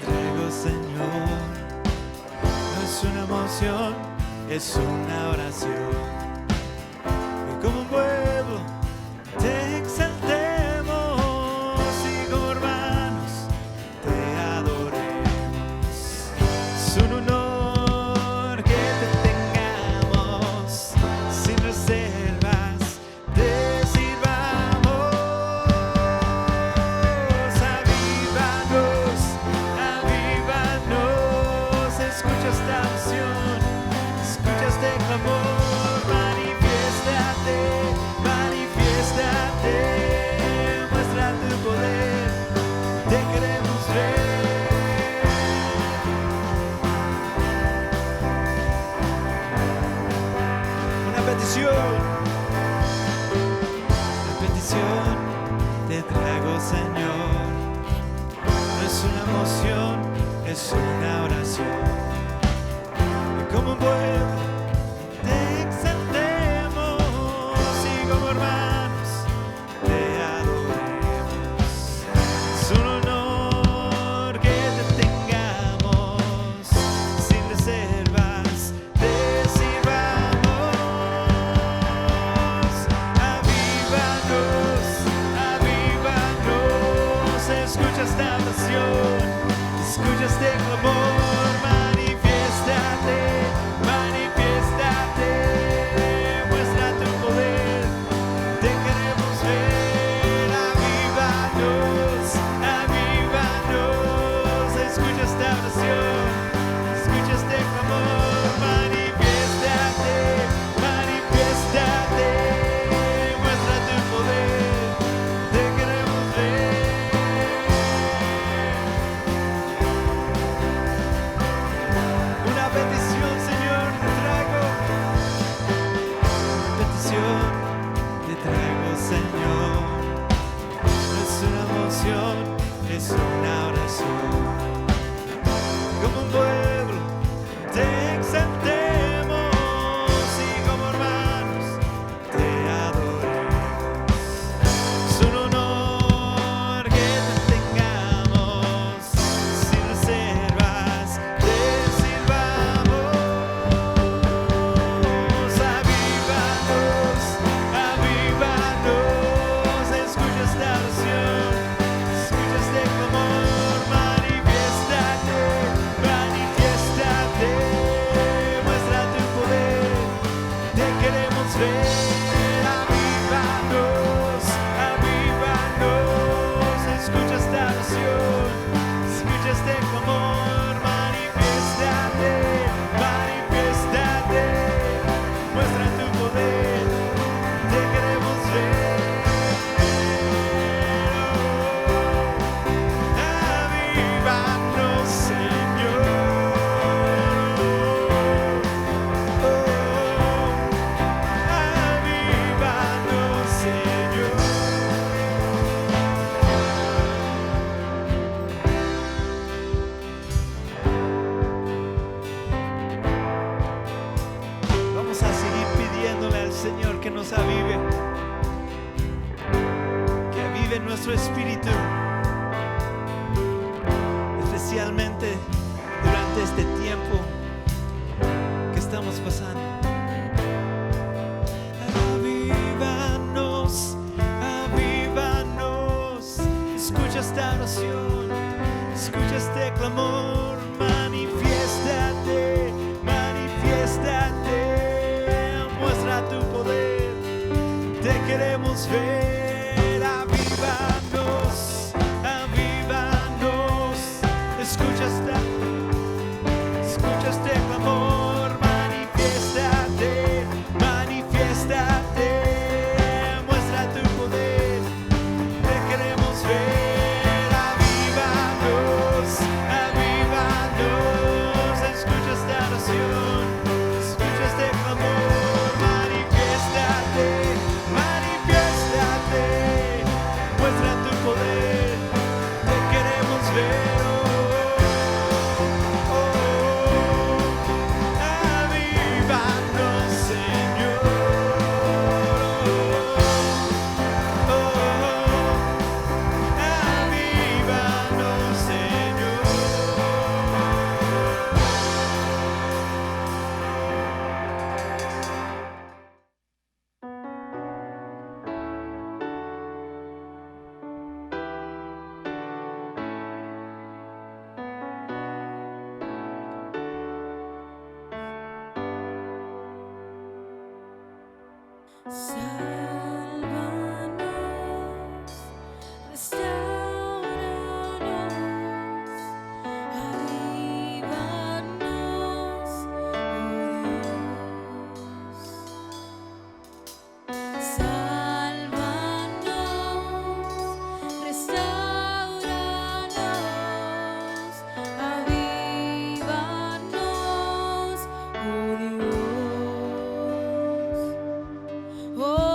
traigo, Señor. No es una emoción, es una oración. Y como un pueblo te exaltemos y como hermanos te adoremos. Es un honor que te tengamos sin reservas, te sirvamos. Avívanos, avívanos, escucha esta oración, escucha este clamor, manifiéstate, manifiéstate, muestra tu poder, te queremos ver. Una petición te traigo, Señor. No es una emoción, es una oración. Y como un pueblo te exaltemos y como hermanos te adoremos. Es un honor que te tengamos sin reservas, te sirvamos. Avívanos, avívanos, escucha esta oración, escucha este clamor, manifiéstate, manifiéstate, muestra tu poder, te queremos ver. Avívanos, avívanos, escucha esta oración, escucha este clamor, manifiéstate, manifiéstate, muestra tu poder, te queremos ver. Una petición, Señor, te traigo. Una petición te traigo, Señor. No es una emoción, es una oración. Como un pueblo te exaltemos y como hermanos te adoremos. Es un honor que te tengamos sin reservas, te sirvamos. Avívanos, avívanos, escucha esta oración, escucha este clamor, manifiéstate, manifiéstate, muestra tu poder, te queremos ver. Avívanos, avívanos, escucha esta oración, escucha este clamor, manifiéstate, manifiéstate, muestra tu poder, te queremos ver. Avívanos, Señor. Avívanos, Señor. Vamos a seguir pidiéndole al Señor que nos avive, que avive nuestro espíritu, especialmente durante este tiempo que estamos pasando. Avívanos, avívanos, escucha esta oración, escucha este clamor, manifiéstate, manifiéstate, muestra tu poder, te queremos ver. Avívanos, avívanos, escucha este clamor, manifiéstate, manifiéstate, muestra tu poder, te queremos ver. Avívanos, avívanos, escucha esta oración, escucha este clamor, manifiéstate, manifiéstate, muestra tu poder, te queremos ver. Sálvanos, restauranos, avívanos, oh Dios. Sálvanos, restauranos, avívanos, oh Dios. Oh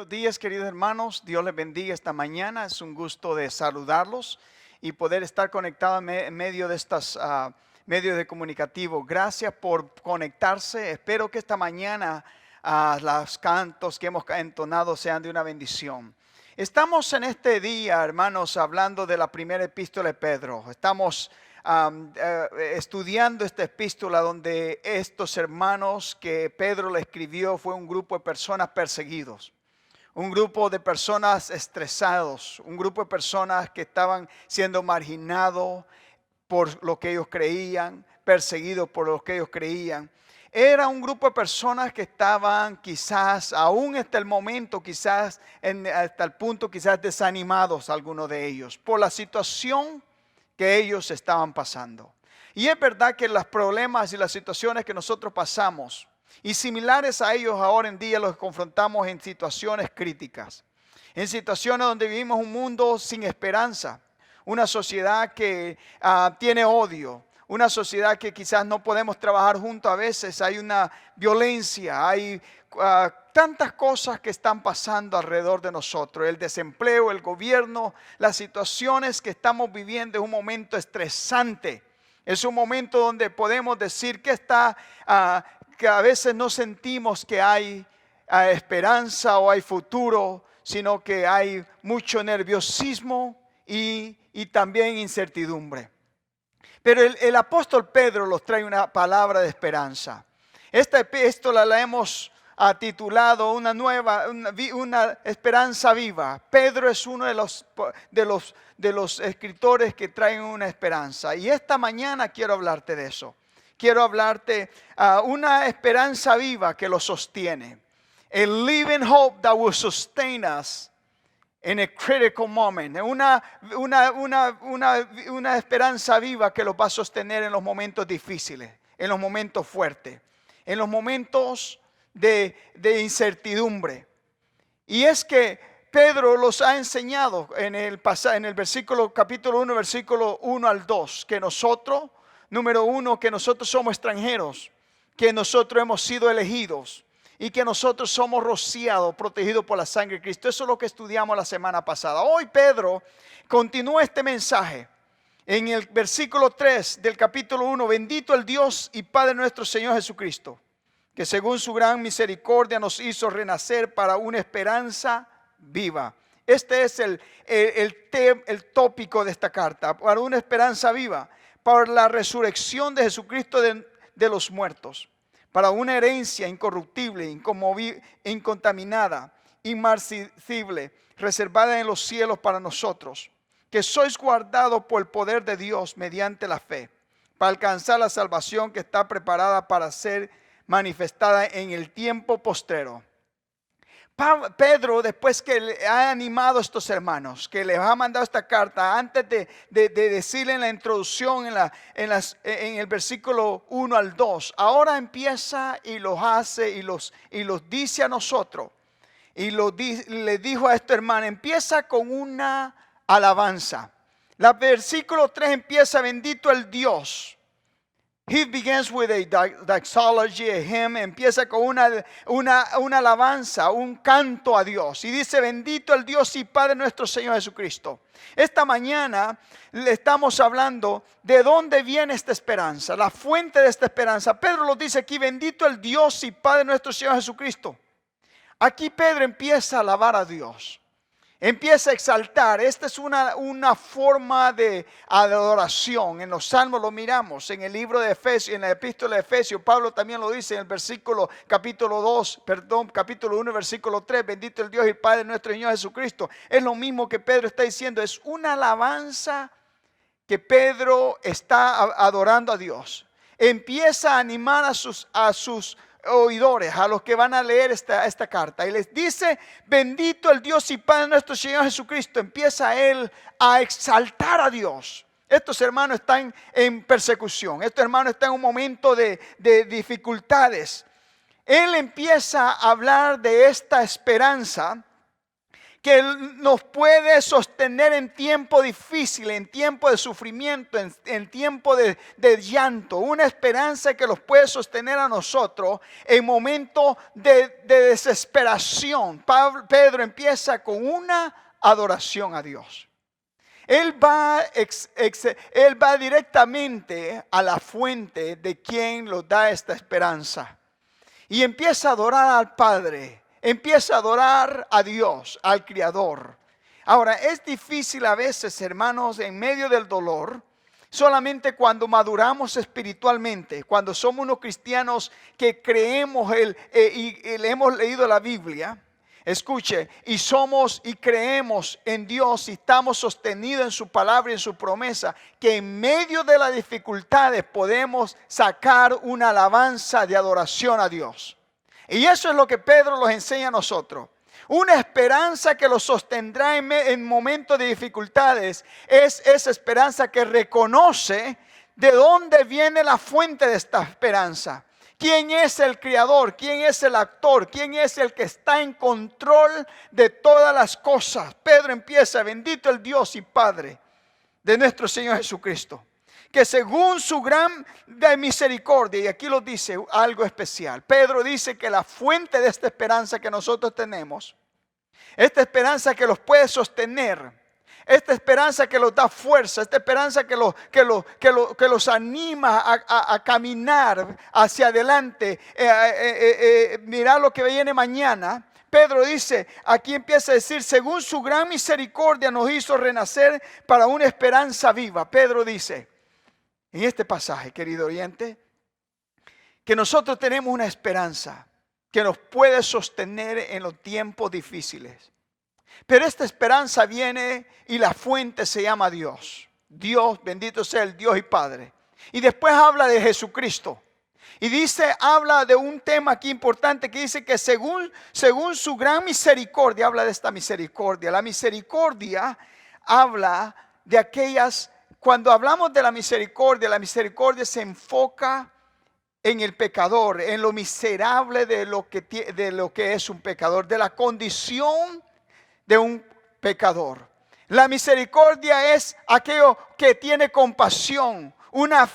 Buenos días, queridos hermanos. Dios les bendiga esta mañana. Es un gusto de saludarlos y poder estar conectado en medio de estos medios de comunicativo. Gracias por conectarse. Espero que esta mañana los cantos que hemos entonado sean de una bendición. Estamos en este día, hermanos, hablando de la primera epístola de Pedro. Estamos estudiando esta epístola donde estos hermanos que Pedro le escribió fue un grupo de personas perseguidos, un grupo de personas estresados, un grupo de personas que estaban siendo marginados por lo que ellos creían, perseguidos por lo que ellos creían. Era un grupo de personas que estaban quizás, aún hasta el momento, quizás hasta el punto quizás desanimados algunos de ellos por la situación que ellos estaban pasando. Y es verdad que los problemas y las situaciones que nosotros pasamos y similares a ellos ahora en día los confrontamos en situaciones críticas, en situaciones donde vivimos un mundo sin esperanza, una sociedad que tiene odio, una sociedad que quizás no podemos trabajar juntos a veces, hay una violencia, hay tantas cosas que están pasando alrededor de nosotros, el desempleo, el gobierno, las situaciones que estamos viviendo es un momento estresante, es un momento donde podemos decir que que a veces no sentimos que hay esperanza o hay futuro, sino que hay mucho nerviosismo y también incertidumbre. Pero el apóstol Pedro nos trae una palabra de esperanza. Esta epístola la hemos titulado una esperanza viva. Pedro es uno de los escritores que traen una esperanza. Y esta mañana quiero hablarte de eso. Quiero hablarte una esperanza viva que lo sostiene. A living hope that will sustain us in a critical moment. Una esperanza viva que lo va a sostener en los momentos difíciles, en los momentos fuertes, en los momentos de incertidumbre. Y es que Pedro los ha enseñado en el capítulo 1, versículo 1 al 2, que nosotros, número 1, que nosotros somos extranjeros, que nosotros hemos sido elegidos y que nosotros somos rociados, protegidos por la sangre de Cristo. Eso es lo que estudiamos la semana pasada. Hoy Pedro continúa este mensaje en el versículo 3 del capítulo 1. Bendito el Dios y Padre nuestro Señor Jesucristo, que según su gran misericordia nos hizo renacer para una esperanza viva. Este es el tópico de esta carta, para una esperanza viva, para la resurrección de Jesucristo de los muertos, para una herencia incorruptible, incontaminada, inmarcesible, reservada en los cielos para nosotros, que sois guardados por el poder de Dios mediante la fe, para alcanzar la salvación que está preparada para ser manifestada en el tiempo postrero. Pedro, después que le ha animado a estos hermanos, que les ha mandado esta carta, antes de decirle en la introducción, en el versículo 1 al 2, ahora empieza y los hace y los dice a nosotros. Y le dijo a estos hermanos, empieza con una alabanza. El versículo 3 empieza, bendito el Dios. He begins with a doxology, a hymn, empieza con una alabanza, un canto a Dios. Y dice, bendito el Dios y Padre nuestro Señor Jesucristo. Esta mañana le estamos hablando de dónde viene esta esperanza, la fuente de esta esperanza. Pedro lo dice aquí, bendito el Dios y Padre nuestro Señor Jesucristo. Aquí Pedro empieza a alabar a Dios. Empieza a exaltar. Esta es una forma de adoración. En los salmos lo miramos, en el libro de Efesios, en la epístola de Efesios, Pablo también lo dice en el capítulo 1, versículo 3, bendito el Dios y Padre nuestro Señor Jesucristo. Es lo mismo que Pedro está diciendo, es una alabanza que Pedro está adorando a Dios. Empieza a animar a sus oidores, a los que van a leer esta carta, y les dice, bendito el Dios y Padre nuestro Señor Jesucristo. Empieza él a exaltar a Dios. Estos hermanos están en persecución, estos hermanos están en un momento de dificultades. Él empieza a hablar de esta esperanza que nos puede sostener en tiempo difícil, en tiempo de sufrimiento, en tiempo de llanto. Una esperanza que los puede sostener a nosotros en momentos de desesperación. Pedro empieza con una adoración a Dios. Él va directamente a la fuente de quien nos da esta esperanza. Y empieza a adorar al Padre. Empieza a adorar a Dios, al Creador. Ahora, es difícil a veces, hermanos, en medio del dolor, solamente cuando maduramos espiritualmente, cuando somos unos cristianos que creemos y le hemos leído la Biblia. Escuche, y somos y creemos en Dios y estamos sostenidos en su palabra y en su promesa, que en medio de las dificultades podemos sacar una alabanza de adoración a Dios. Y eso es lo que Pedro nos enseña a nosotros. Una esperanza que los sostendrá en momentos de dificultades es esa esperanza que reconoce de dónde viene la fuente de esta esperanza. ¿Quién es el creador? ¿Quién es el actor? ¿Quién es el que está en control de todas las cosas? Pedro empieza: bendito el Dios y Padre de nuestro Señor Jesucristo, que según su gran misericordia, y aquí lo dice algo especial. Pedro dice que la fuente de esta esperanza que nosotros tenemos, esta esperanza que los puede sostener, esta esperanza que los da fuerza, esta esperanza que los anima a caminar hacia adelante, mirar lo que viene mañana. Pedro dice, aquí empieza a decir, según su gran misericordia nos hizo renacer para una esperanza viva. Pedro dice en este pasaje, querido oyente, que nosotros tenemos una esperanza que nos puede sostener en los tiempos difíciles. Pero esta esperanza viene y la fuente se llama Dios. Dios, bendito sea el Dios y Padre. Y después habla de Jesucristo. Y dice, habla de un tema aquí importante que dice que según su gran misericordia, habla de esta misericordia. La misericordia habla de aquellas, cuando hablamos de la misericordia se enfoca en el pecador, en lo miserable de lo que es un pecador, de la condición de un pecador. La misericordia es aquello que tiene compasión, una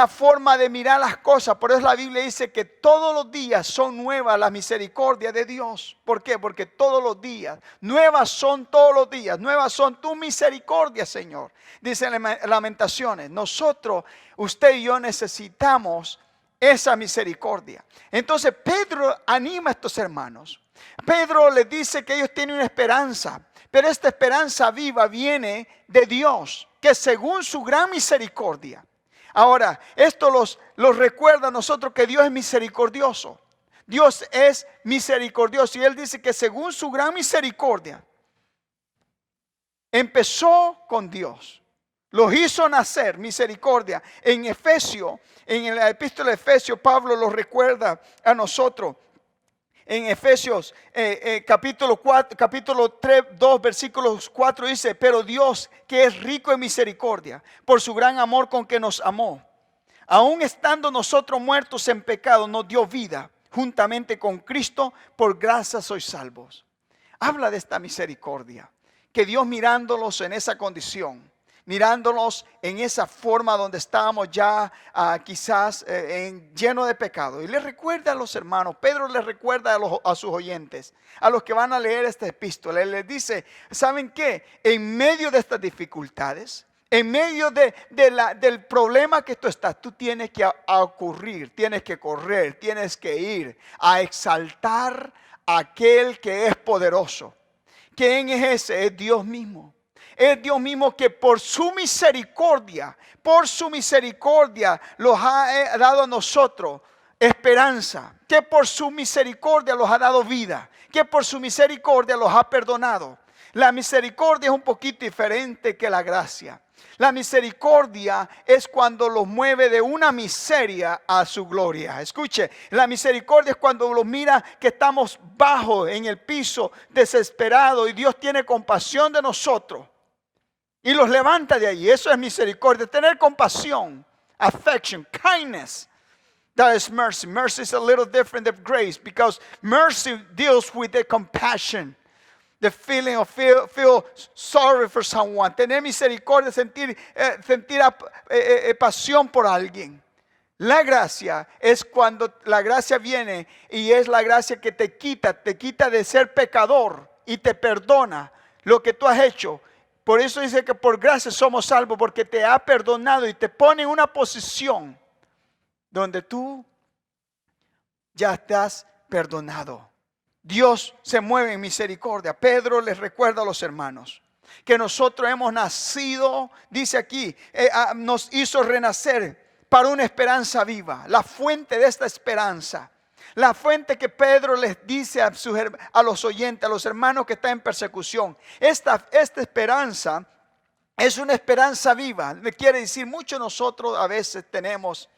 forma de mirar las cosas. Por eso la Biblia dice que todos los días son nuevas las misericordias de Dios. ¿Por qué? Porque todos los días, nuevas son todos los días, nuevas son tus misericordias, Señor. Dice en Lamentaciones, nosotros, usted y yo necesitamos esa misericordia. Entonces Pedro anima a estos hermanos. Pedro les dice que ellos tienen una esperanza, pero esta esperanza viva viene de Dios, que según su gran misericordia. Ahora, esto los recuerda a nosotros que Dios es misericordioso. Dios es misericordioso y Él dice que según su gran misericordia, empezó con Dios. Los hizo nacer, misericordia. En Efesios, en la epístola de Efesios, Pablo los recuerda a nosotros. En Efesios capítulo 3, 2, versículos 4 dice, pero Dios que es rico en misericordia, por su gran amor con que nos amó, aun estando nosotros muertos en pecado, nos dio vida juntamente con Cristo, por gracia sois salvos. Habla de esta misericordia, que Dios mirándolos en esa condición, mirándolos en esa forma donde estábamos ya quizás lleno de pecado. Y les recuerda a los hermanos, Pedro les recuerda a sus oyentes, a los que van a leer esta epístola. Él les dice, ¿saben qué? En medio de estas dificultades, en medio del problema que tú estás, tú tienes que ocurrir, tienes que correr, tienes que ir a exaltar a aquel que es poderoso. ¿Quién es ese? Es Dios mismo. Es Dios mismo que por su misericordia los ha dado a nosotros esperanza. Que por su misericordia los ha dado vida. Que por su misericordia los ha perdonado. La misericordia es un poquito diferente que la gracia. La misericordia es cuando los mueve de una miseria a su gloria. Escuche, la misericordia es cuando los mira que estamos bajo en el piso, desesperados, y Dios tiene compasión de nosotros y los levanta de ahí. Eso es misericordia, tener compasión, affection, kindness. That is mercy. Mercy is a little different than grace because mercy deals with the compassion. The feeling of feel sorry for someone. Tener misericordia, sentir pasión por alguien. La gracia es cuando la gracia viene y es la gracia que te quita de ser pecador y te perdona lo que tú has hecho. Por eso dice que por gracia somos salvos, porque te ha perdonado y te pone en una posición donde tú ya estás perdonado. Dios se mueve en misericordia. Pedro les recuerda a los hermanos que nosotros hemos nacido, dice aquí, nos hizo renacer para una esperanza viva. La fuente de esta esperanza, la fuente que Pedro les dice a los oyentes, a los hermanos que están en persecución. Esta esperanza es una esperanza viva. Me quiere decir, muchos de nosotros a veces tenemos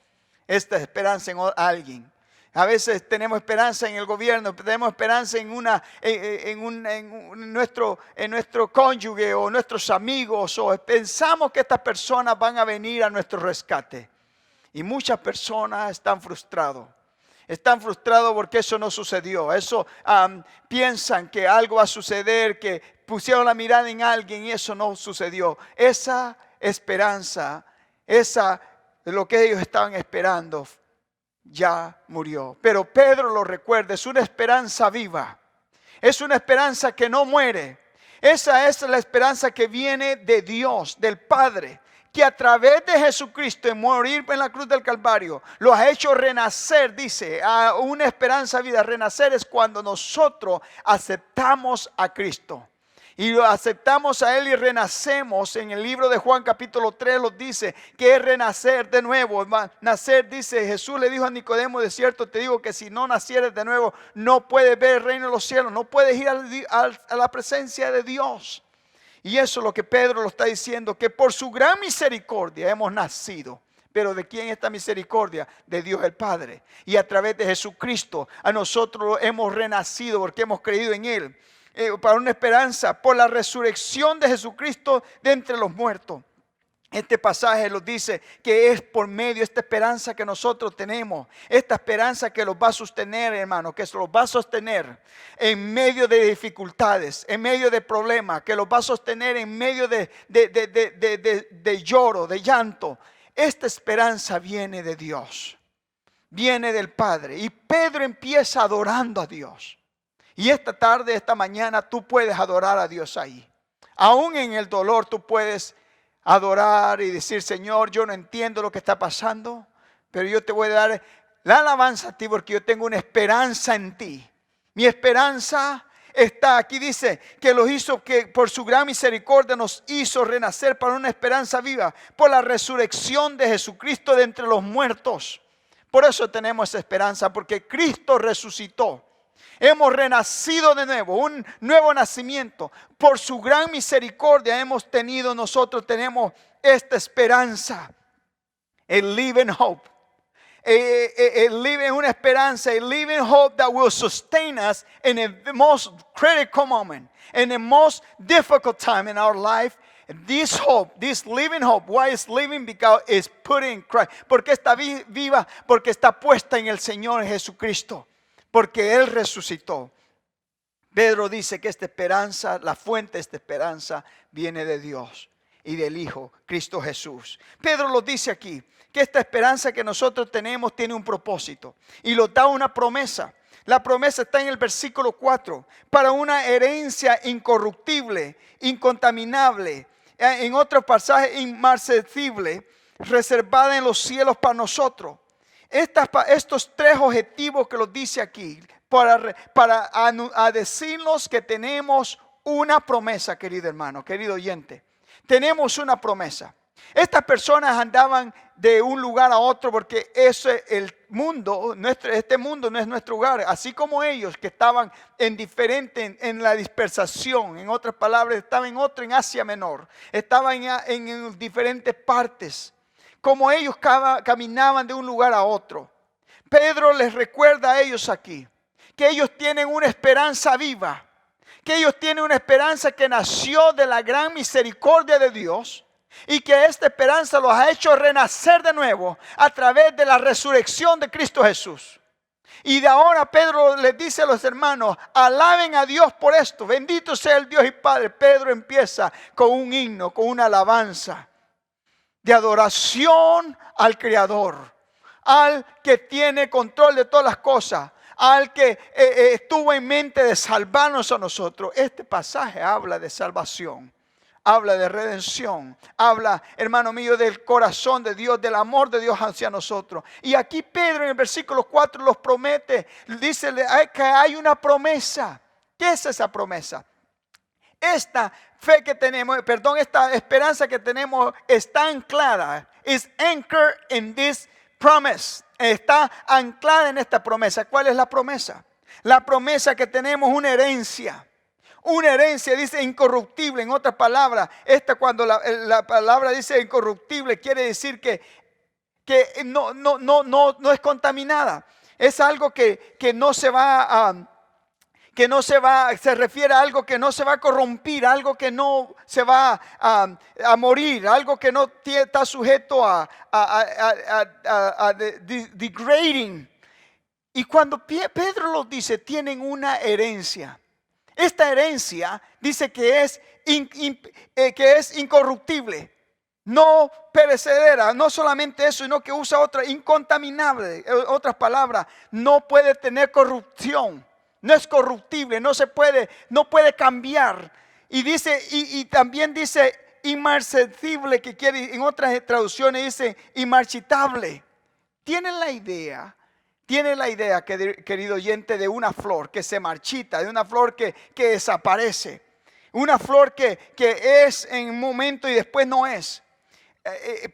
esta esperanza en alguien. A veces tenemos esperanza en el gobierno, tenemos esperanza en nuestro cónyuge o nuestros amigos, o pensamos que estas personas van a venir a nuestro rescate. Y muchas personas están frustrados. Están frustrados porque eso no sucedió. Piensan que algo va a suceder, que pusieron la mirada en alguien y eso no sucedió. Esa esperanza, lo que ellos estaban esperando, ya murió. Pero Pedro lo recuerda, es una esperanza viva. Es una esperanza que no muere. Esa es la esperanza que viene de Dios, del Padre, que a través de Jesucristo en morir en la cruz del Calvario lo ha hecho renacer, dice, a una esperanza viva. Renacer es cuando nosotros aceptamos a Cristo. Y lo aceptamos a Él y renacemos. En el libro de Juan capítulo 3 nos dice que es renacer de nuevo. Nacer, dice, Jesús le dijo a Nicodemo, de cierto te digo que si no nacieres de nuevo no puedes ver el reino de los cielos, no puedes ir a la presencia de Dios. Y eso es lo que Pedro lo está diciendo, que por su gran misericordia hemos nacido. Pero ¿de quién es esta misericordia? De Dios el Padre. Y a través de Jesucristo a nosotros hemos renacido porque hemos creído en Él. Para una esperanza por la resurrección de Jesucristo de entre los muertos. Este pasaje nos dice que es por medio de esta esperanza que nosotros tenemos, esta esperanza que los va a sostener, hermano, que los va a sostener en medio de dificultades, en medio de problemas, que los va a sostener en medio de lloro, de llanto. Esta esperanza viene de Dios, viene del Padre. Y Pedro empieza adorando a Dios. Y esta tarde, esta mañana, tú puedes adorar a Dios ahí. Aún en el dolor tú puedes adorar y decir, Señor, yo no entiendo lo que está pasando, pero yo te voy a dar la alabanza a ti porque yo tengo una esperanza en ti. Mi esperanza está aquí, dice, que los hizo, que por su gran misericordia nos hizo renacer para una esperanza viva, por la resurrección de Jesucristo de entre los muertos. Por eso tenemos esa esperanza, porque Cristo resucitó. Hemos renacido de nuevo, un nuevo nacimiento. Por su gran misericordia nosotros tenemos esta esperanza. El living hope. Una esperanza, a living hope that will sustain us in the most critical moment, in the most difficult time in our life. This hope, this living hope, why is living? Because it's put in Christ. Porque está viva, porque está puesta en el Señor Jesucristo. Porque Él resucitó. Pedro dice que esta esperanza, la fuente de esta esperanza viene de Dios y del Hijo, Cristo Jesús. Pedro lo dice aquí, que esta esperanza que nosotros tenemos tiene un propósito y nos da una promesa. La promesa está en el versículo 4, para una herencia incorruptible, incontaminable, en otro pasaje inmarcesible, reservada en los cielos para nosotros. Estos tres objetivos que los dice aquí, para decirnos que tenemos una promesa, querido hermano, querido oyente. Tenemos una promesa. Estas personas andaban de un lugar a otro porque este mundo no es nuestro hogar. Así como ellos que estaban en la dispersación, en otras palabras, estaban en Asia Menor, estaban en diferentes partes. Como ellos caminaban de un lugar a otro. Pedro les recuerda a ellos aquí que ellos tienen una esperanza viva, que ellos tienen una esperanza que nació de la gran misericordia de Dios, y que esta esperanza los ha hecho renacer de nuevo a través de la resurrección de Cristo Jesús. Y de ahora Pedro les dice a los hermanos, alaben a Dios por esto, bendito sea el Dios y Padre. Pedro empieza con un himno, con una alabanza de adoración al Creador, al que tiene control de todas las cosas, al que estuvo en mente de salvarnos a nosotros. Este pasaje habla de salvación, habla de redención, habla, hermano mío, del corazón de Dios, del amor de Dios hacia nosotros. Y aquí Pedro en el versículo 4 los promete, dice que hay una promesa. ¿Qué es esa promesa? Esta fe que tenemos, esta esperanza que tenemos está anclada. Is anchored in this promise. Está anclada en esta promesa. ¿Cuál es la promesa? La promesa que tenemos una herencia. Una herencia, dice incorruptible. En otras palabras, cuando la palabra dice incorruptible, quiere decir que no es contaminada. Es algo que no se va a... se refiere a algo que no se va a corrompir, algo que no se va a morir, algo que no está sujeto a degrading. Y cuando Pedro lo dice, tienen una herencia. Esta herencia dice que es incorruptible, no perecedera, no solamente eso, sino que usa otra, incontaminable, otras palabras, no puede tener corrupción. No es corruptible, no puede cambiar. Y dice, y también dice inmarcesible, que quiere, en otras traducciones dice inmarchitable. Tienen la idea, querido oyente, de una flor que se marchita, de una flor que desaparece. Una flor que es en un momento y después no es.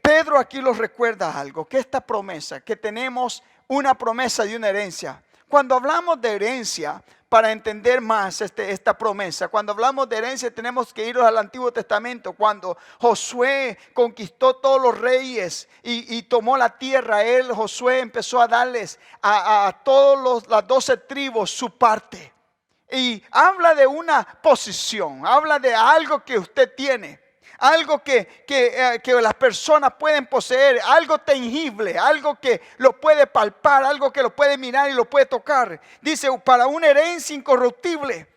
Pedro aquí nos recuerda algo, que esta promesa, que tenemos una promesa de una herencia. Cuando hablamos de herencia, para entender más esta promesa, cuando hablamos de herencia tenemos que ir al Antiguo Testamento. Cuando Josué conquistó todos los reyes y tomó la tierra, Josué empezó a darles a todas las 12 tribus su parte. Y habla de una posición, habla de algo que usted tiene. Algo que las personas pueden poseer, algo tangible, algo que lo puede palpar, algo que lo puede mirar y lo puede tocar. Dice, para una herencia incorruptible.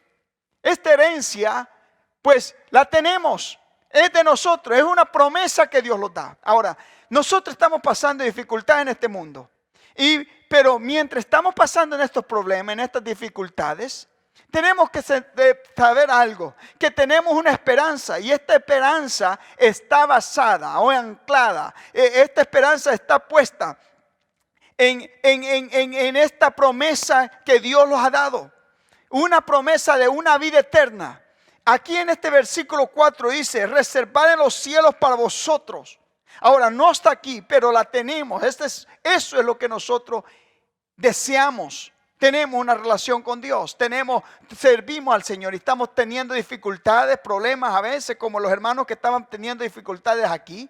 Esta herencia, pues la tenemos, es de nosotros, es una promesa que Dios nos da. Ahora, nosotros estamos pasando dificultades en este mundo. Pero mientras estamos pasando en estos problemas, en estas dificultades, tenemos que saber algo, que tenemos una esperanza, y esta esperanza está basada o anclada. Esta esperanza está puesta en esta promesa que Dios nos ha dado. Una promesa de una vida eterna. Aquí en este versículo 4 dice, reservad en los cielos para vosotros. Ahora no está aquí, pero la tenemos. Eso es lo que nosotros deseamos. Tenemos una relación con Dios, servimos al Señor y estamos teniendo dificultades, problemas a veces, como los hermanos que estaban teniendo dificultades aquí.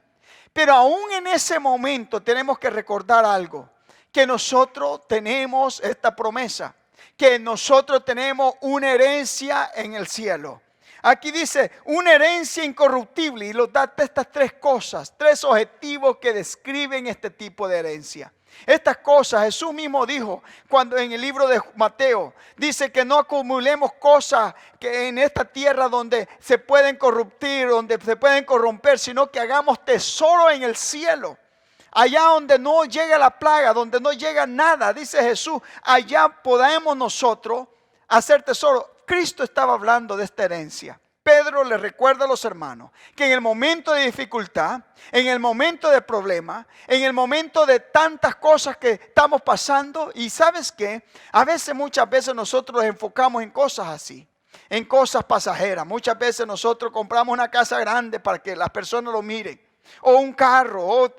Pero aún en ese momento tenemos que recordar algo, que nosotros tenemos esta promesa, que nosotros tenemos una herencia en el cielo. Aquí dice, una herencia incorruptible, y nos da estas tres cosas, tres objetivos que describen este tipo de herencia. Estas cosas Jesús mismo dijo cuando en el libro de Mateo dice que no acumulemos cosas que en esta tierra donde se pueden corruptir, donde se pueden corromper, sino que hagamos tesoro en el cielo. Allá donde no llega la plaga, donde no llega nada, dice Jesús, allá podemos nosotros hacer tesoro. Cristo estaba hablando de esta herencia. Pedro le recuerda a los hermanos que en el momento de dificultad, en el momento de problema, en el momento de tantas cosas que estamos pasando, y ¿sabes qué? Muchas veces nosotros nos enfocamos en cosas así, en cosas pasajeras. Muchas veces nosotros compramos una casa grande para que las personas lo miren, o un carro,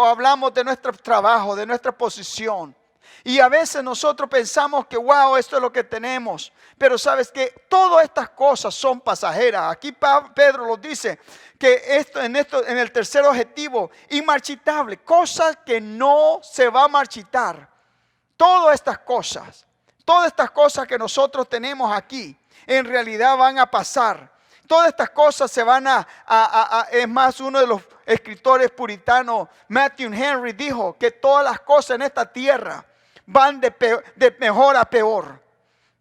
hablamos de nuestro trabajo, de nuestra posición. Y a veces nosotros pensamos que wow, esto es lo que tenemos. Pero sabes que todas estas cosas son pasajeras. Aquí Pedro nos dice que en el tercer objetivo, inmarchitable, cosas que no se va a marchitar. Todas estas cosas que nosotros tenemos aquí, en realidad van a pasar. Todas estas cosas se van es más, uno de los escritores puritanos, Matthew Henry, dijo que todas las cosas en esta tierra van de mejor a peor.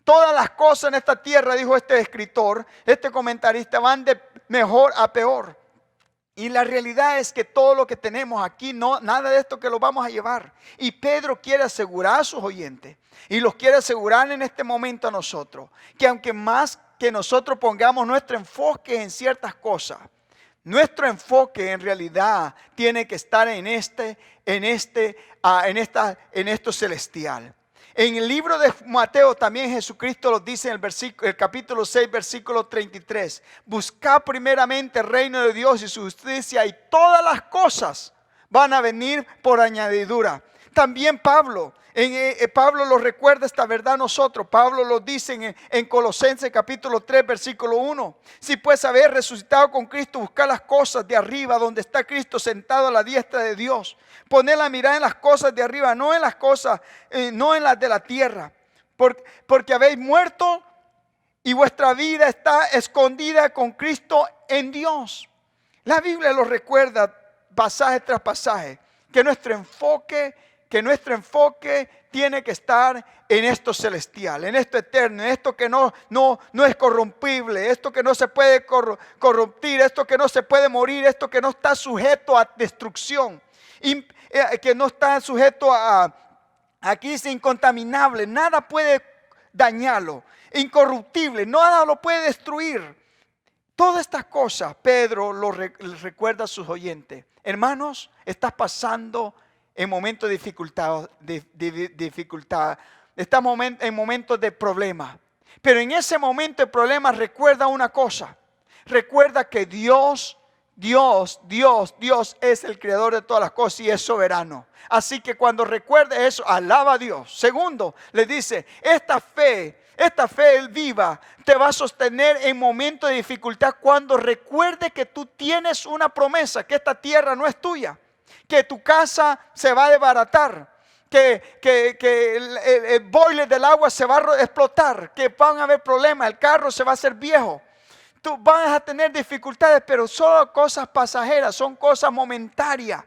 Todas las cosas en esta tierra, dijo este escritor, este comentarista, van de mejor a peor. Y la realidad es que todo lo que tenemos aquí, nada de esto que lo vamos a llevar. Y Pedro quiere asegurar a sus oyentes, y los quiere asegurar en este momento a nosotros, que aunque más que nosotros pongamos nuestro enfoque en ciertas cosas, nuestro enfoque en realidad tiene que estar en esto celestial. En el libro de Mateo también Jesucristo lo dice en el capítulo 6, versículo 33. Buscad primeramente el reino de Dios y su justicia, y todas las cosas van a venir por añadidura. También Pablo lo recuerda esta verdad a nosotros. Pablo lo dice en Colosenses capítulo 3, versículo 1. Si pues habéis resucitado con Cristo, buscad las cosas de arriba, donde está Cristo sentado a la diestra de Dios. Poned la mirada en las cosas de arriba, no en las cosas, no en las de la tierra. Porque habéis muerto y vuestra vida está escondida con Cristo en Dios. La Biblia lo recuerda pasaje tras pasaje, que nuestro enfoque tiene que estar en esto celestial, en esto eterno, en esto que no es corrompible, esto que no se puede corromper, esto que no se puede morir, esto que no está sujeto a destrucción, que no está sujeto aquí es incontaminable, nada puede dañarlo, incorruptible, nada lo puede destruir. Todas estas cosas Pedro les recuerda a sus oyentes. Hermanos, estás pasando en momentos de dificultad, estamos en momentos de problema. Pero en ese momento de problema recuerda una cosa. Recuerda que Dios es el creador de todas las cosas y es soberano. Así que cuando recuerde eso, alaba a Dios. Segundo, le dice, esta fe viva te va a sostener en momentos de dificultad cuando recuerde que tú tienes una promesa, que esta tierra no es tuya, que tu casa se va a desbaratar, que el boiler del agua se va a explotar, que van a haber problemas, el carro se va a hacer viejo. Tú vas a tener dificultades, pero son cosas pasajeras, son cosas momentáneas.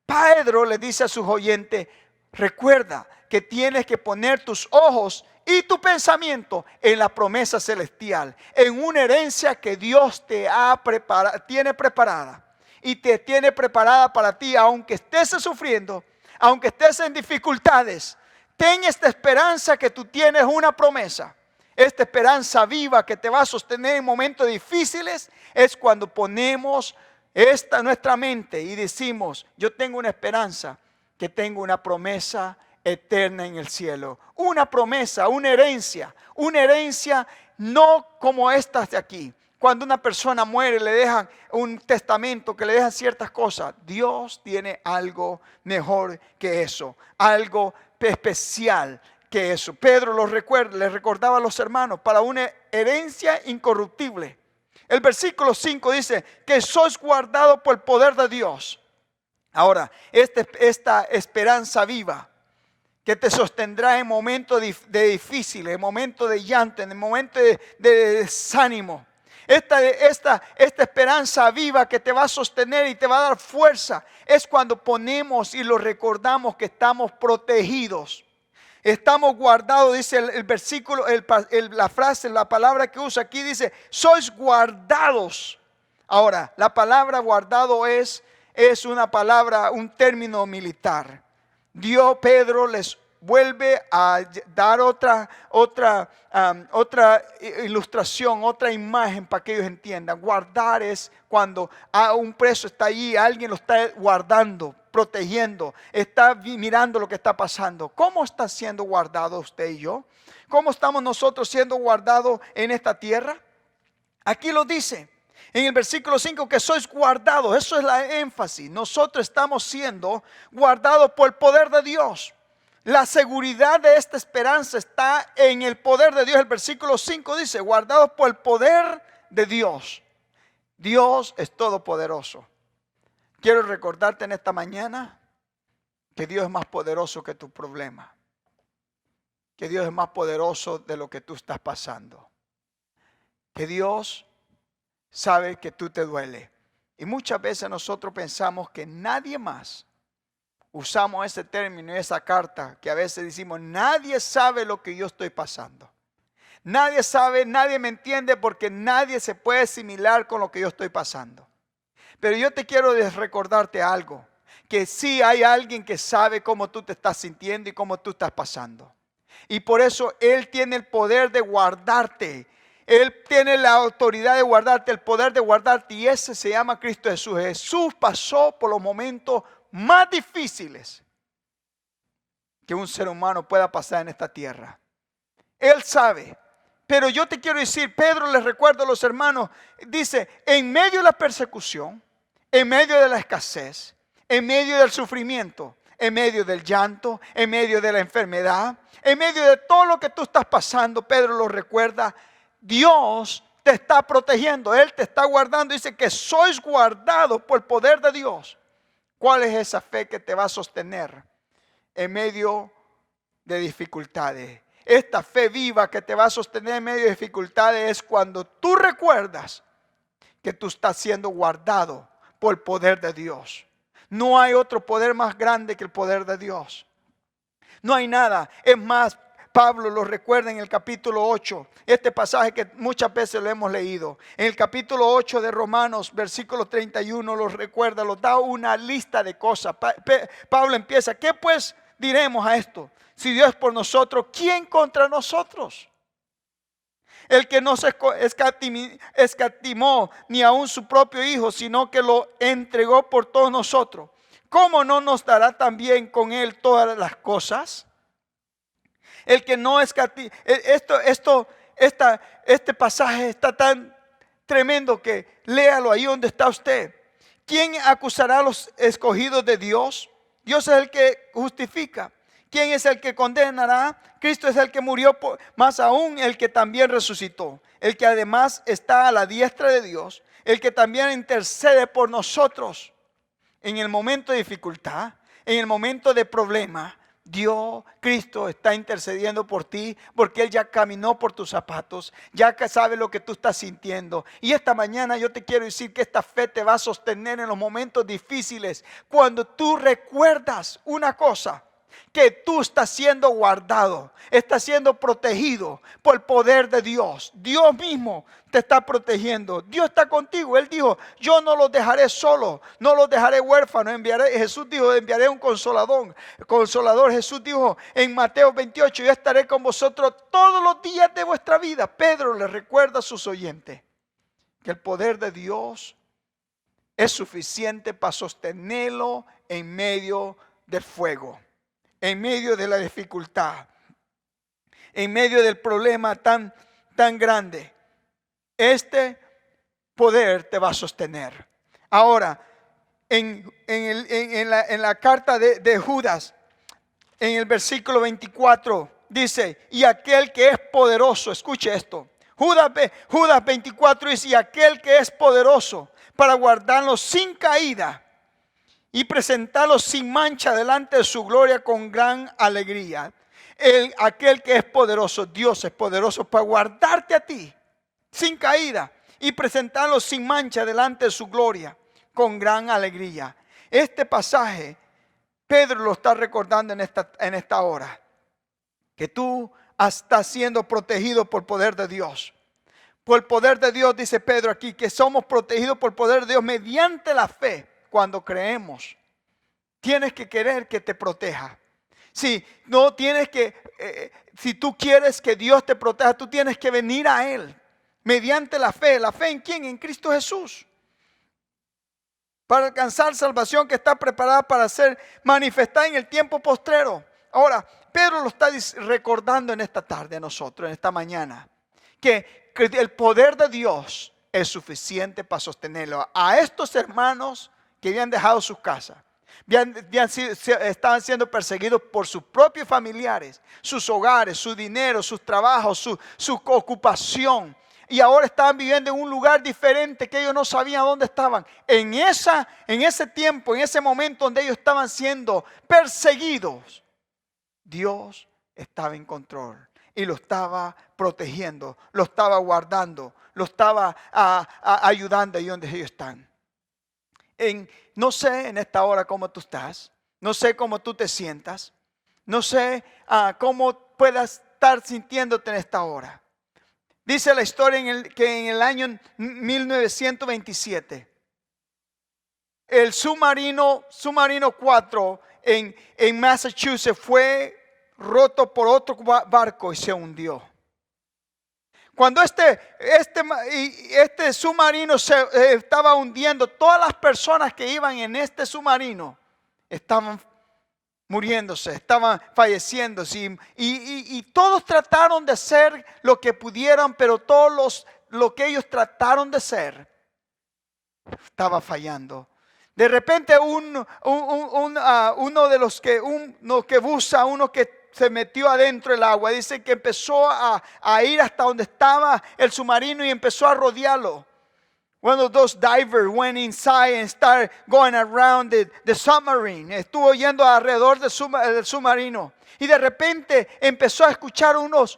Pedro le dice a sus oyentes, recuerda que tienes que poner tus ojos y tu pensamiento en la promesa celestial, en una herencia que Dios tiene preparada. Y te tiene preparada para ti, aunque estés sufriendo, aunque estés en dificultades. Ten esta esperanza que tú tienes una promesa. Esta esperanza viva que te va a sostener en momentos difíciles es cuando ponemos nuestra mente y decimos, yo tengo una esperanza, que tengo una promesa eterna en el cielo. Una promesa, una herencia no como estas de aquí. Cuando una persona muere, le dejan un testamento que le dejan ciertas cosas. Dios tiene algo mejor que eso, algo especial que eso. Pedro le recordaba a los hermanos, para una herencia incorruptible. El versículo 5 dice que sois guardados por el poder de Dios. Ahora, esta esperanza viva que te sostendrá en momentos de difíciles, en momentos de llanto, en momentos de desánimo. Esta esperanza viva que te va a sostener y te va a dar fuerza es cuando ponemos y lo recordamos que estamos protegidos. Estamos guardados, dice el versículo, la frase, la palabra que usa aquí dice, sois guardados. Ahora, la palabra guardado es una palabra, un término militar. Pedro les vuelve a dar otra ilustración, otra imagen para que ellos entiendan. Guardar es cuando un preso está allí, alguien lo está guardando, protegiendo, está mirando lo que está pasando. ¿Cómo está siendo guardado usted y yo? ¿Cómo estamos nosotros siendo guardados en esta tierra? Aquí lo dice en el versículo 5 que sois guardados. Eso es la énfasis. Nosotros estamos siendo guardados por el poder de Dios. La seguridad de esta esperanza está en el poder de Dios. El versículo 5 dice, guardados por el poder de Dios. Dios es todopoderoso. Quiero recordarte en esta mañana que Dios es más poderoso que tu problema. Que Dios es más poderoso de lo que tú estás pasando. Que Dios sabe que tú te duele. Y muchas veces nosotros pensamos que nadie más, usamos ese término y esa carta, que a veces decimos, nadie sabe lo que yo estoy pasando. Nadie sabe, nadie me entiende porque nadie se puede asimilar con lo que yo estoy pasando. Pero yo te quiero recordarte algo, que sí hay alguien que sabe cómo tú te estás sintiendo y cómo tú estás pasando. Y por eso Él tiene el poder de guardarte. Él tiene la autoridad de guardarte, el poder de guardarte. Y ese se llama Cristo Jesús. Jesús pasó por los momentos más difíciles que un ser humano pueda pasar en esta tierra. Él sabe. Pero yo te quiero decir, Pedro les recuerda a los hermanos, dice, en medio de la persecución, en medio de la escasez, en medio del sufrimiento, en medio del llanto, en medio de la enfermedad, en medio de todo lo que tú estás pasando, Pedro lo recuerda, Dios te está protegiendo, Él te está guardando, dice que sois guardados por el poder de Dios. ¿Cuál es esa fe que te va a sostener en medio de dificultades? Esta fe viva que te va a sostener en medio de dificultades es cuando tú recuerdas que tú estás siendo guardado por el poder de Dios. No hay otro poder más grande que el poder de Dios. No hay nada. Es más, Pablo lo recuerda en el capítulo 8. Este pasaje que muchas veces lo hemos leído. En el capítulo 8 de Romanos, versículo 31, lo recuerda, lo da una lista de cosas. Pablo empieza, ¿qué pues diremos a esto? Si Dios es por nosotros, ¿quién contra nosotros? El que no se escatimó ni aun su propio Hijo, sino que lo entregó por todos nosotros. ¿Cómo no nos dará también con Él todas las cosas? El que no escatimó. Este pasaje está tan tremendo que léalo ahí donde está usted. ¿Quién acusará a los escogidos de Dios? Dios es el que justifica. ¿Quién es el que condenará? Cristo es el que murió, más aún el que también resucitó. El que además está a la diestra de Dios. El que también intercede por nosotros. En el momento de dificultad, en el momento de problema, Dios, Cristo está intercediendo por ti porque Él ya caminó por tus zapatos, ya que sabe lo que tú estás sintiendo. Y esta mañana yo te quiero decir que esta fe te va a sostener en los momentos difíciles. Cuando tú recuerdas una cosa, que tú estás siendo guardado, estás siendo protegido por el poder de Dios. Dios mismo te está protegiendo. Dios está contigo. Él dijo, yo no los dejaré solos, no los dejaré huérfanos. Jesús dijo, enviaré un consolador. Jesús dijo en Mateo 28, yo estaré con vosotros todos los días de vuestra vida. Pedro le recuerda a sus oyentes que el poder de Dios es suficiente para sostenerlo en medio del fuego. En medio de la dificultad, en medio del problema tan grande, este poder te va a sostener. Ahora, en la carta de Judas, en el versículo 24, dice, y aquel que es poderoso, escuche esto, Judas 24 dice, y aquel que es poderoso para guardarlos sin caída, y presentarlos sin mancha delante de su gloria con gran alegría. Aquel que es poderoso, Dios es poderoso para guardarte a ti sin caída y presentarlos sin mancha delante de su gloria con gran alegría. Este pasaje, Pedro lo está recordando en esta hora, que tú estás siendo protegido por el poder de Dios. Por el poder de Dios, dice Pedro aquí, que somos protegidos por el poder de Dios mediante la fe. Cuando creemos, tienes que querer que te proteja. Si no tienes si tú quieres que Dios te proteja, tú tienes que venir a Él mediante la fe. ¿La fe en quién? En Cristo Jesús. Para alcanzar salvación que está preparada para ser manifestada en el tiempo postrero. Ahora, Pedro lo está recordando en esta tarde a nosotros, en esta mañana, que el poder de Dios es suficiente para sostenerlo. A estos hermanos que habían dejado sus casas, estaban siendo perseguidos por sus propios familiares, sus hogares, su dinero, sus trabajos, su ocupación. Y ahora estaban viviendo en un lugar diferente que ellos no sabían dónde estaban. En ese tiempo, en ese momento donde ellos estaban siendo perseguidos, Dios estaba en control. y lo estaba protegiendo, lo estaba guardando, lo estaba ayudando ahí donde ellos están. No sé en esta hora cómo tú estás, no sé cómo tú te sientas, no sé cómo puedas estar sintiéndote en esta hora. Dice la historia que en el año 1927, el submarino 4 en Massachusetts fue roto por otro barco y se hundió. Cuando este submarino se estaba hundiendo, todas las personas que iban en este submarino estaban muriéndose, estaban falleciendo. Y todos trataron de hacer lo que pudieran, pero lo que ellos trataron de hacer estaba fallando. De repente uno de los que buza, uno que se metió adentro del agua, dice que empezó a ir hasta donde estaba el submarino y empezó a rodearlo. One of those divers went inside and started going around the submarine. Estuvo yendo alrededor del submarino. Y de repente empezó a escuchar unos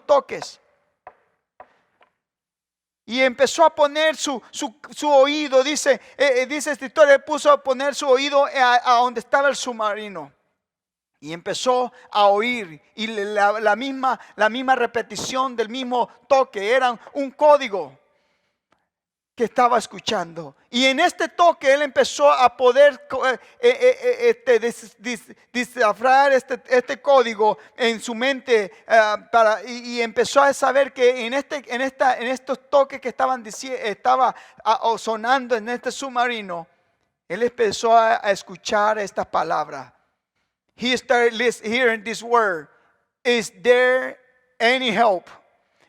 toques. Y empezó a poner su oído. Dice esta historia, puso a poner su oído a donde estaba el submarino. Y empezó a oír. Y la misma repetición del mismo toque. Era un código que estaba escuchando. Y en este toque él empezó a poder descifrar este código en su mente y empezó a saber que en estos toques que estaba sonando en este submarino, él empezó a escuchar estas palabras. He started hearing this word: is there any hope?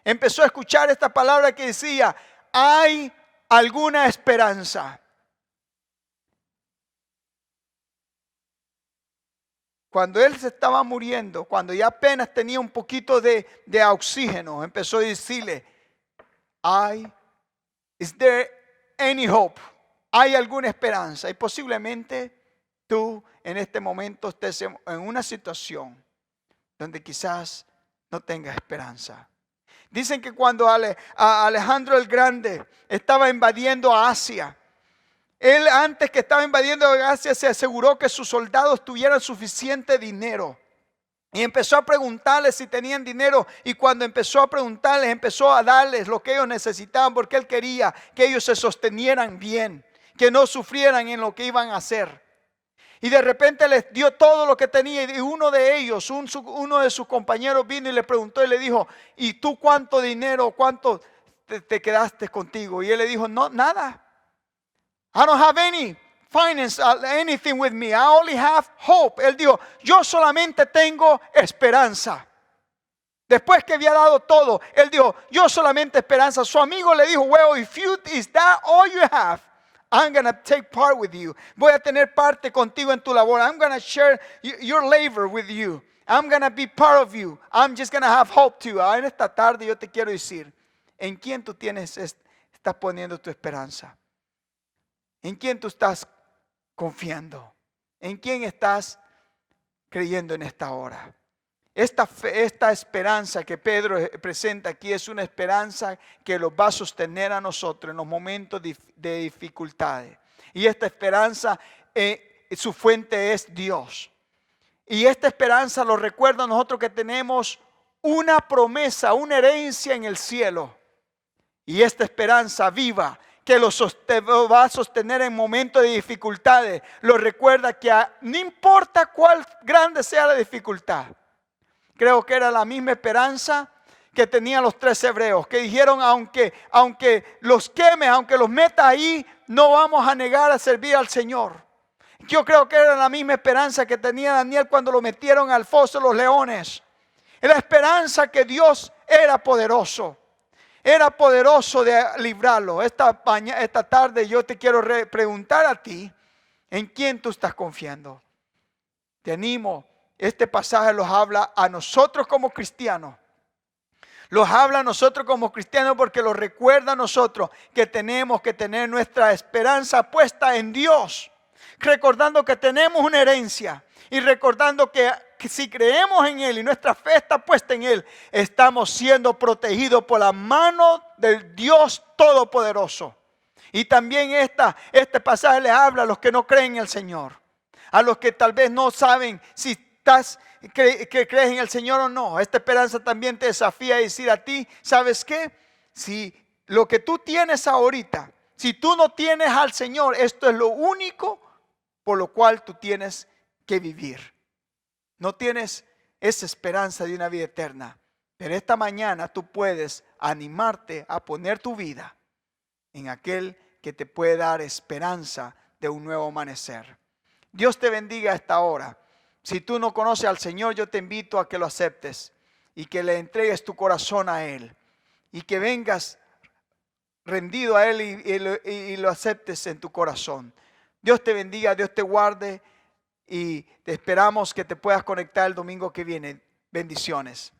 Empezó a escuchar esta palabra que decía: hay alguna esperanza. Cuando él se estaba muriendo, cuando ya apenas tenía un poquito de oxígeno, empezó a decirle: is there any hope? ¿Hay alguna esperanza? Y posiblemente tú en este momento estés en una situación donde quizás no tengas esperanza. Dicen que cuando Alejandro el Grande estaba invadiendo Asia, él antes que estaba invadiendo Asia se aseguró que sus soldados tuvieran suficiente dinero. Y empezó a preguntarles si tenían dinero. Y cuando empezó a preguntarles, empezó a darles lo que ellos necesitaban, porque él quería que ellos se sostenieran bien, que no sufrieran en lo que iban a hacer. Y de repente les dio todo lo que tenía. Y uno de ellos, uno de sus compañeros vino y le preguntó y le dijo: ¿y tú cuánto dinero, cuánto te quedaste contigo? Y él le dijo: no, nada. I don't have any finance, anything with me. I only have hope. Él dijo: yo solamente tengo esperanza. Después que había dado todo, él dijo: yo solamente esperanza. Su amigo le dijo: well, is that all you have, I'm going to take part with you. Voy a tener parte contigo en tu labor. I'm going to share your labor with you. I'm going to be part of you. I'm just going to have hope too. En esta tarde yo te quiero decir, ¿en quién tú estás poniendo tu esperanza? ¿En quién tú estás confiando? ¿En quién estás creyendo en esta hora? Esta esperanza que Pedro presenta aquí es una esperanza que los va a sostener a nosotros en los momentos de dificultades. Y esta esperanza, su fuente es Dios. Y esta esperanza lo recuerda a nosotros que tenemos una promesa, una herencia en el cielo. Y esta esperanza viva que lo va a sostener en momentos de dificultades, lo recuerda que no importa cuál grande sea la dificultad. Creo que era la misma esperanza que tenían los 3 hebreos, que dijeron: aunque los queme, aunque los meta ahí, no vamos a negar a servir al Señor. Yo creo que era la misma esperanza que tenía Daniel cuando lo metieron al foso de los leones. Era la esperanza que Dios era poderoso de librarlo. Esta tarde yo te quiero preguntar a ti: ¿en quién tú estás confiando? Te animo. Este pasaje los habla a nosotros como cristianos. Los habla a nosotros como cristianos porque los recuerda a nosotros que tenemos que tener nuestra esperanza puesta en Dios. Recordando que tenemos una herencia y recordando que si creemos en Él y nuestra fe está puesta en Él, estamos siendo protegidos por la mano del Dios Todopoderoso. Y también este pasaje les habla a los que no creen en el Señor, a los que tal vez no saben si que crees en el Señor o no. Esta esperanza también te desafía a decir a ti, ¿sabes qué? Si lo que tú tienes ahorita, si tú no tienes al Señor, esto es lo único por lo cual tú tienes que vivir. No tienes esa esperanza de una vida eterna. Pero esta mañana tú puedes animarte a poner tu vida en aquel que te puede dar esperanza de un nuevo amanecer. Dios te bendiga a esta hora. Si tú no conoces al Señor, yo te invito a que lo aceptes y que le entregues tu corazón a Él y que vengas rendido a Él y lo aceptes en tu corazón. Dios te bendiga, Dios te guarde y te esperamos que te puedas conectar el domingo que viene. Bendiciones.